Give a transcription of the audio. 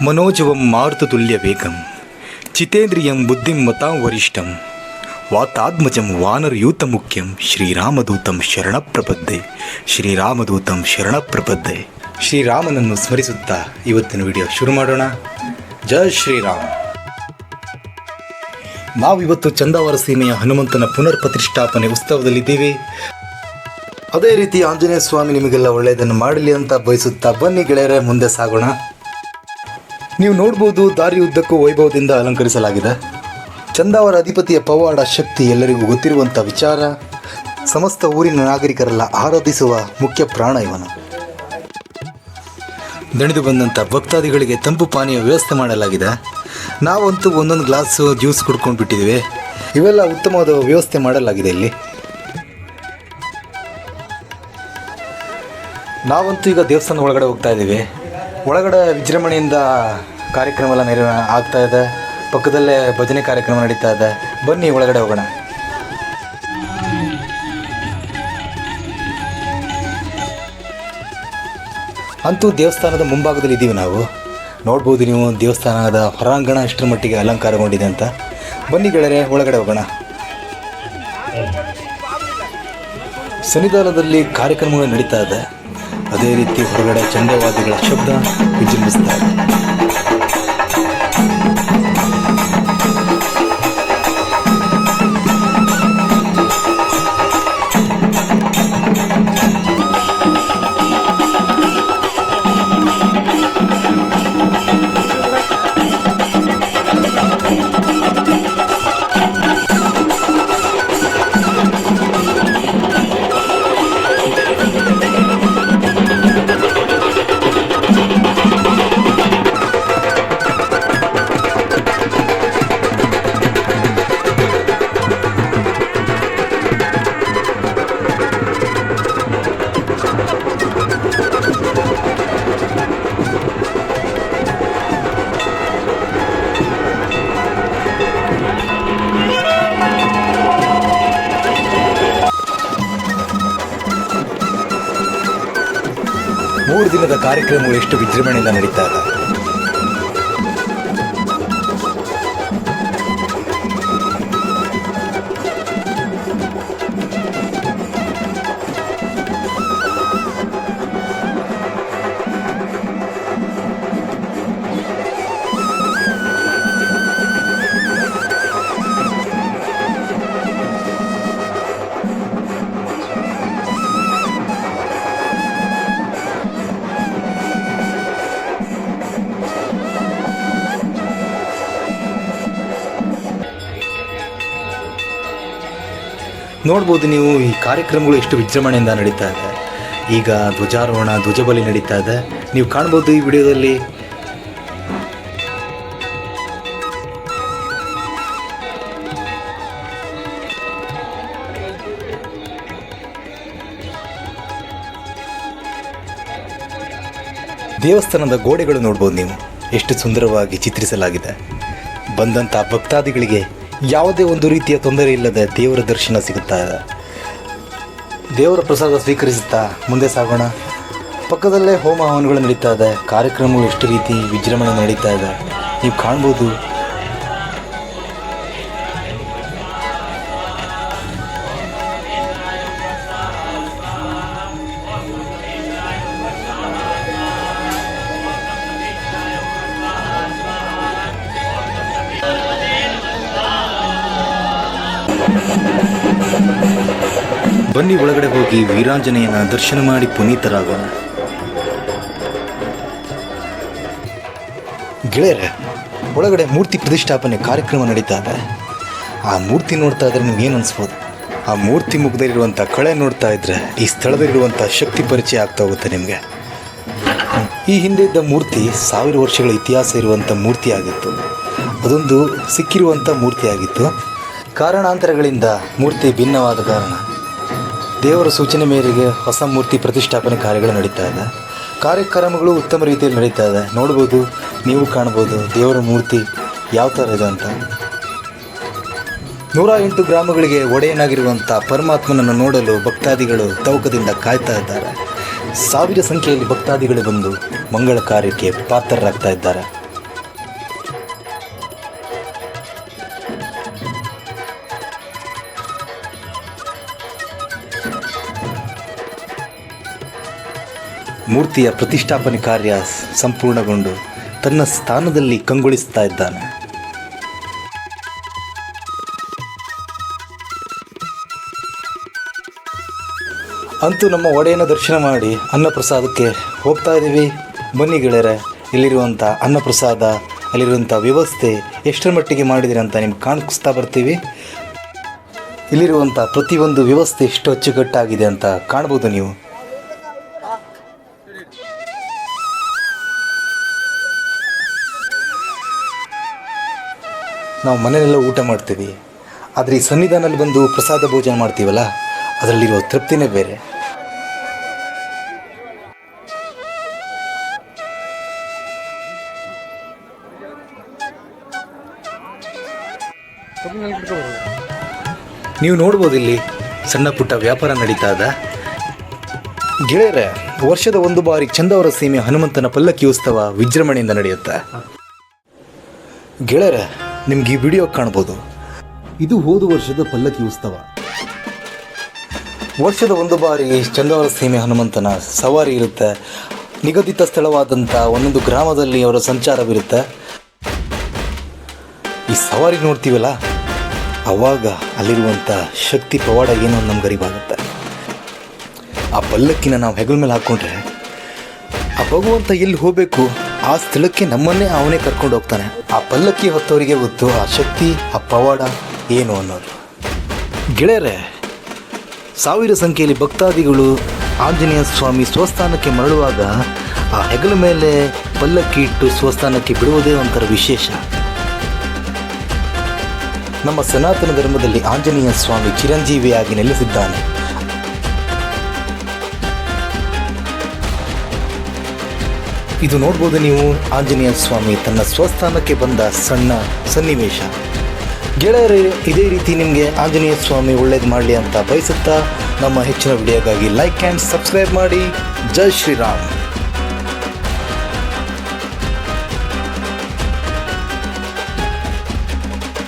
मनोजवं मारुततुल्यवेगं चितेन्द्रियं बुद्धिं मतां वरिष्ठं वातात्मजं वानरयूतमुख्यं ಶ್ರೀರಾಮದೂತಂ ಶರಣಪ್ರಪದ್ದೆ ಶ್ರೀರಾಮದೂತಂ ಶರಣಪ್ರಪದ್ದೆ. ಶ್ರೀರಾಮನನ್ನು ಸ್ಮರಿಸುತ್ತಾ ಇವತ್ತಿನ ವಿಡಿಯೋ ಶುರು ಮಾಡೋಣ. ಜೈ ಶ್ರೀರಾಮ್. ನಾವಿವತ್ತು ಚಂದಾವರ ಸೀಮೆಯ ಹನುಮಂತನ ಪುನರ್ ಪ್ರತಿಷ್ಠಾಪನೆ ಉತ್ಸವದಲ್ಲಿದ್ದೇವೆ. ಅದೇ ರೀತಿ ಆಂಜನೇಯ ಸ್ವಾಮಿ ನಿಮಗೆಲ್ಲ ಒಳ್ಳೆಯದನ್ನು ಮಾಡಲಿ ಅಂತ ಬಯಸುತ್ತಾ ಬನ್ನಿ ಗೆಳೆಯರೆ, ಮುಂದೆ ಸಾಗೋಣ. ನೀವು ನೋಡ್ಬೋದು, ದಾರಿ ಉದ್ದಕ್ಕೂ ವೈಭವದಿಂದ ಅಲಂಕರಿಸಲಾಗಿದೆ. ಚಂದಾವರ ಅಧಿಪತಿಯ ಪವಾಡ ಶಕ್ತಿ ಎಲ್ಲರಿಗೂ ಗೊತ್ತಿರುವಂಥ ವಿಚಾರ. ಸಮಸ್ತ ಊರಿನ ನಾಗರಿಕರೆಲ್ಲ ಆರಾಧಿಸುವ ಮುಖ್ಯ ಪ್ರಾಣ ಇವನು. ದಣಿದು ಬಂದಂಥ ಭಕ್ತಾದಿಗಳಿಗೆ ತಂಪು ಪಾನೀಯ ವ್ಯವಸ್ಥೆ ಮಾಡಲಾಗಿದೆ. ನಾವಂತೂ ಒಂದೊಂದು ಗ್ಲಾಸು ಜ್ಯೂಸ್ ಕುಡ್ಕೊಂಡು ಬಿಟ್ಟಿದ್ದೀವಿ. ಇವೆಲ್ಲ ಉತ್ತಮವಾದ ವ್ಯವಸ್ಥೆ ಮಾಡಲಾಗಿದೆ ಇಲ್ಲಿ. ನಾವಂತೂ ಈಗ ದೇವಸ್ಥಾನದ ಒಳಗಡೆ ಹೋಗ್ತಾ ಇದ್ದೀವಿ. ಒಳಗಡೆ ವಿಜೃಂಭಣೆಯಿಂದ ಕಾರ್ಯಕ್ರಮ ಎಲ್ಲ ಆಗ್ತಾ ಇದೆ. ಪಕ್ಕದಲ್ಲೇ ಭಜನೆ ಕಾರ್ಯಕ್ರಮ ನಡೀತಾ ಇದೆ. ಬನ್ನಿ ಒಳಗಡೆ ಹೋಗೋಣ. ಅಂತೂ ದೇವಸ್ಥಾನದ ಮುಂಭಾಗದಲ್ಲಿ ಇದ್ದೀವಿ ನಾವು. ನೋಡ್ಬೋದು ನೀವು, ದೇವಸ್ಥಾನದ ಹೊರಾಂಗಣ ಎಷ್ಟರ ಮಟ್ಟಿಗೆ ಅಲಂಕಾರಗೊಂಡಿದೆ ಅಂತ. ಬನ್ನಿ ಗೆಳೆಯರೆ, ಒಳಗಡೆ ಹೋಗೋಣ. ಸನ್ನಿಧಾನದಲ್ಲಿ ಕಾರ್ಯಕ್ರಮಗಳು ನಡೀತಾ ಇದೆ. ಅದೇ ರೀತಿ ಹೊರಗಡೆ ಚಂಡವಾದಿಗಳ ಶಬ್ದ ವಿಜೃಂಭಿಸ್ತಾ ಇದೆ. ಮೂರು ದಿನದ ಕಾರ್ಯಕ್ರಮವು ಎಷ್ಟು ವಿಜೃಂಭಣೆಯಿಂದ ನಡೀತಾ ಇದೆ. ನೋಡ್ಬೋದು ನೀವು, ಈ ಕಾರ್ಯಕ್ರಮಗಳು ಎಷ್ಟು ವಿಜೃಂಭಣೆಯಿಂದ ನಡೀತಾ ಇದೆ. ಈಗ ಧ್ವಜಾರೋಹಣ, ಧ್ವಜಬಲಿ ನಡೀತಾ ಇದೆ. ನೀವು ಕಾಣ್ಬೋದು ಈ ವಿಡಿಯೋದಲ್ಲಿ. ದೇವಸ್ಥಾನದ ಗೋಡೆಗಳು ನೋಡ್ಬೋದು ನೀವು, ಎಷ್ಟು ಸುಂದರವಾಗಿ ಚಿತ್ರಿಸಲಾಗಿದೆ. ಬಂದಂಥ ಭಕ್ತಾದಿಗಳಿಗೆ ಯಾವುದೇ ಒಂದು ರೀತಿಯ ತೊಂದರೆ ಇಲ್ಲದೆ ದೇವರ ದರ್ಶನ ಸಿಗುತ್ತಾ ಇದೆ. ದೇವರ ಪ್ರಸಾದ ಸ್ವೀಕರಿಸುತ್ತಾ ಮುಂದೆ ಸಾಗೋಣ. ಪಕ್ಕದಲ್ಲೇ ಹೋಮ ಹವನಗಳು ನಡೀತಾ ಇದೆ. ಕಾರ್ಯಕ್ರಮಗಳು ಎಷ್ಟು ರೀತಿ ವಿಜೃಂಭಣೆ ನಡೀತಾ ಇದೆ ನೀವು ಕಾಣ್ಬೋದು. ಬನ್ನಿ ಒಳಗಡೆ ಹೋಗಿ ವೀರಾಂಜನೇಯನ ದರ್ಶನ ಮಾಡಿ ಪುನೀತರಾಗೋಣ. ಗೆಳೆಯರೆ, ಒಳಗಡೆ ಮೂರ್ತಿ ಪ್ರತಿಷ್ಠಾಪನೆ ಕಾರ್ಯಕ್ರಮ ನಡೀತಾ ಇದೆ. ಆ ಮೂರ್ತಿ ನೋಡ್ತಾ ಇದ್ರೆ ನಿಮ್ಗೆ ಏನು ಅನಿಸ್ಬೋದು? ಆ ಮೂರ್ತಿ ಮುಖದಲ್ಲಿರುವಂಥ ಕಳೆ ನೋಡ್ತಾ ಇದ್ರೆ ಈ ಸ್ಥಳದಲ್ಲಿರುವಂಥ ಶಕ್ತಿ ಪರಿಚಯ ಆಗ್ತಾ ಹೋಗುತ್ತೆ ನಿಮಗೆ. ಈ ಹಿಂದೆ ಇದ್ದ ಮೂರ್ತಿ 1000 ವರ್ಷಗಳ ಇತಿಹಾಸ ಇರುವಂಥ ಮೂರ್ತಿ ಆಗಿತ್ತು. ಅದೊಂದು ಸಿಕ್ಕಿರುವಂಥ ಮೂರ್ತಿ ಆಗಿತ್ತು. ಕಾರಣಾಂತರಗಳಿಂದ ಮೂರ್ತಿ ಭಿನ್ನವಾದ ಕಾರಣ ದೇವರ ಸೂಚನೆ ಮೇರೆಗೆ ಹೊಸ ಮೂರ್ತಿ ಪ್ರತಿಷ್ಠಾಪನೆ ಕಾರ್ಯಗಳು ನಡೀತಾ ಇದೆ. ಕಾರ್ಯಕ್ರಮಗಳು ಉತ್ತಮ ರೀತಿಯಲ್ಲಿ ನಡೀತಾ ಇದೆ. ನೋಡ್ಬೋದು, ನೀವು ಕಾಣ್ಬೋದು ದೇವರ ಮೂರ್ತಿ ಯಾವ ಥರ ಇದೆ ಅಂತ. 108 ಗ್ರಾಮಗಳಿಗೆ ಒಡೆಯನಾಗಿರುವಂಥ ಪರಮಾತ್ಮನನ್ನು ನೋಡಲು ಭಕ್ತಾದಿಗಳು ತವಕದಿಂದ ಕಾಯ್ತಾ ಇದ್ದಾರೆ. 1000 ಸಂಖ್ಯೆಯಲ್ಲಿ ಭಕ್ತಾದಿಗಳು ಬಂದು ಮಂಗಳ ಕಾರ್ಯಕ್ಕೆ ಪಾತ್ರರಾಗ್ತಾ ಇದ್ದಾರೆ. ಮೂರ್ತಿಯ ಪ್ರತಿಷ್ಠಾಪನೆ ಕಾರ್ಯ ಸಂಪೂರ್ಣಗೊಂಡು ತನ್ನ ಸ್ಥಾನದಲ್ಲಿ ಕಂಗೊಳಿಸ್ತಾ ಇದ್ದಾನೆ. ಅಂತೂ ನಮ್ಮ ಒಡೆಯನ ದರ್ಶನ ಮಾಡಿ ಅನ್ನಪ್ರಸಾದಕ್ಕೆ ಹೋಗ್ತಾ ಇದ್ದೀವಿ. ಬನ್ನಿ ಗೆಳೆಯರೆ, ಇಲ್ಲಿರುವಂಥ ಅನ್ನಪ್ರಸಾದ, ಅಲ್ಲಿರುವಂಥ ವ್ಯವಸ್ಥೆ ಎಷ್ಟರ ಮಟ್ಟಿಗೆ ಮಾಡಿದಿರಿ ಅಂತ ನಿಮ್ಗೆ ಕಾಣಿಸ್ತಾ ಬರ್ತೀವಿ. ಇಲ್ಲಿರುವಂಥ ಪ್ರತಿಯೊಂದು ವ್ಯವಸ್ಥೆ ಎಷ್ಟು ಅಚ್ಚುಕಟ್ಟಾಗಿದೆ ಅಂತ ಕಾಣ್ಬೋದು ನೀವು. ನಾವು ಮನೆಯಲ್ಲೆಲ್ಲ ಊಟ ಮಾಡ್ತೀವಿ, ಆದರೆ ಈ ಸನ್ನಿಧಾನದಲ್ಲಿ ಬಂದು ಪ್ರಸಾದ ಭೋಜನ ಮಾಡ್ತೀವಲ್ಲ, ಅದರಲ್ಲಿರೋ ತೃಪ್ತಿನೇ ಬೇರೆ. ನೀವು ನೋಡ್ಬೋದು ಇಲ್ಲಿ ಸಣ್ಣ ಪುಟ್ಟ ವ್ಯಾಪಾರ ನಡೀತಾ ಇದೆ. ಗೆಳೆಯರೆ, ವರ್ಷದ ಒಂದು ಬಾರಿ ಚಂದವರ ಸೀಮೆ ಹನುಮಂತನ ಪಲ್ಲಕ್ಕಿ ಉತ್ಸವ ವಿಜೃಂಭಣೆಯಿಂದ ನಡೆಯುತ್ತೆ. ಗೆಳೆಯರೆ, ನಿಮ್ಗೆ ಈ ವಿಡಿಯೋ ಕಾಣ್ಬೋದು. ಇದು ಹೋದ ವರ್ಷದ ಪಲ್ಲಕ್ಕಿ ಉತ್ಸವ. ವರ್ಷದ ಒಂದು ಬಾರಿ ಚಂದವರ ಸೀಮೆ ಹನುಮಂತನ ಸವಾರಿ ಇರುತ್ತೆ. ನಿಗದಿತ ಸ್ಥಳವಾದಂಥ ಒಂದೊಂದು ಗ್ರಾಮದಲ್ಲಿ ಅವರ ಸಂಚಾರವಿರುತ್ತೆ. ಈ ಸವಾರಿ ನೋಡ್ತೀವಲ್ಲ, ಆವಾಗ ಅಲ್ಲಿರುವಂಥ ಶಕ್ತಿ ಪವಾಡ ಏನೋ ನಮ್ಗೆ ಅರಿವಾಗುತ್ತೆ. ಆ ಪಲ್ಲಕ್ಕಿನ ನಾವು ಹೆಗಲ ಮೇಲೆ ಹಾಕ್ಕೊಂಡ್ರೆ ಆ ಭಗವಂತ ಎಲ್ಲಿ ಹೋಗಬೇಕು ಆ ಸ್ಥಳಕ್ಕೆ ನಮ್ಮನ್ನೇ ಅವನೇ ಕರ್ಕೊಂಡು ಹೋಗ್ತಾನೆ. ಆ ಪಲ್ಲಕ್ಕಿ ಹೊತ್ತವರಿಗೆ ಗೊತ್ತು ಆ ಶಕ್ತಿ, ಆ ಪವಾಡ ಏನು ಅನ್ನೋದು. ಗೆಳೆಯರೆ, ಸಾವಿರ ಸಂಖ್ಯೆಯಲ್ಲಿ ಭಕ್ತಾದಿಗಳು ಆಂಜನೇಯ ಸ್ವಾಮಿ ಸ್ವಸ್ಥಾನಕ್ಕೆ ಮರಳುವಾಗ ಆ ಹೆಗಲ ಮೇಲೆ ಪಲ್ಲಕ್ಕಿ ಇಟ್ಟು ಸ್ವಸ್ಥಾನಕ್ಕೆ ಬಿಡುವುದೇ ಒಂಥರ ವಿಶೇಷ. ನಮ್ಮ ಸನಾತನ ಧರ್ಮದಲ್ಲಿ ಆಂಜನೇಯ ಸ್ವಾಮಿ ಚಿರಂಜೀವಿಯಾಗಿ ನೆಲೆಸಿದ್ದಾನೆ. ಇದು ನೋಡ್ಬೋದು ನೀವು, ಆಂಜನೇಯ ಸ್ವಾಮಿ ತನ್ನ ಸ್ವಸ್ಥಾನಕ್ಕೆ ಬಂದ ಸಣ್ಣ ಸನ್ನಿವೇಶ. ಗೆಳೆಯರೇ, ಇದೇ ರೀತಿ ನಿಮಗೆ ಆಂಜನೇಯ ಸ್ವಾಮಿ ಒಳ್ಳೇದು ಮಾಡಲಿ ಅಂತ ಬಯಸುತ್ತಾ ನಮ್ಮ ಹೆಚ್ಚಿನ ವಿಡಿಯೋಗಾಗಿ ಲೈಕ್ ಆ್ಯಂಡ್ ಸಬ್ಸ್ಕ್ರೈಬ್ ಮಾಡಿ. ಜೈ ಶ್ರೀರಾಮ್.